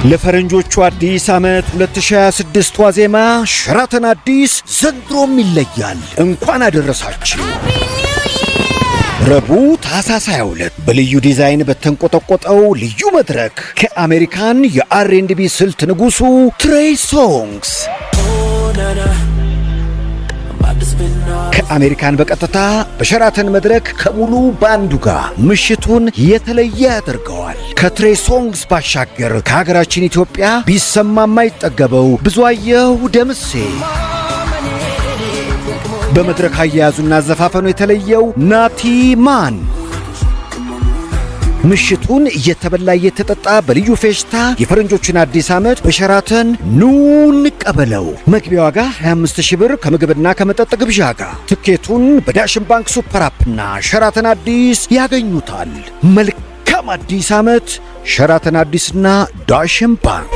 ለፈረንጆቹ አዲስ ዓመት 2026 ዋዜማ ሸራተን አዲስ ዘንድሮም ይለያል። እንኳን አደረሳችሁ። ረቡዕ ታኅሳስ 22 በልዩ ዲዛይን በተንቆጠቆጠው ልዩ መድረክ ከአሜሪካን የአር&ቢ ስልት ንጉሡ ትሬይ ሶንግስ ከአሜሪካን በቀጥታ በሸራተን መድረክ ከሙሉ ባንዱ ጋር ምሽቱን የተለየ ያደርገዋል። ከትሬይ ሶንግስ ባሻገር ከሀገራችን ኢትዮጵያ ቢሰማ የማይጠገበው ብዙአየሁ ደምሴ በመድረክ አያያዙና አዘፋፈኑ የተለየው ናቲ ማን ምሽቱን እየተበላ እየተጠጣ በልዩ ፌሽታ የፈረንጆችን አዲስ ዓመት በሸራተን ኑ እንቀበለው። መግቢያ ዋጋ 25000 ብር ከምግብና ከመጠጥ ግብዣ ጋር። ትኬቱን በዳሽን ባንክ ሱፐር አፕና ሸራተን አዲስ ያገኙታል። መልካም አዲስ ዓመት። ሸራተን አዲስና ዳሽን ባንክ።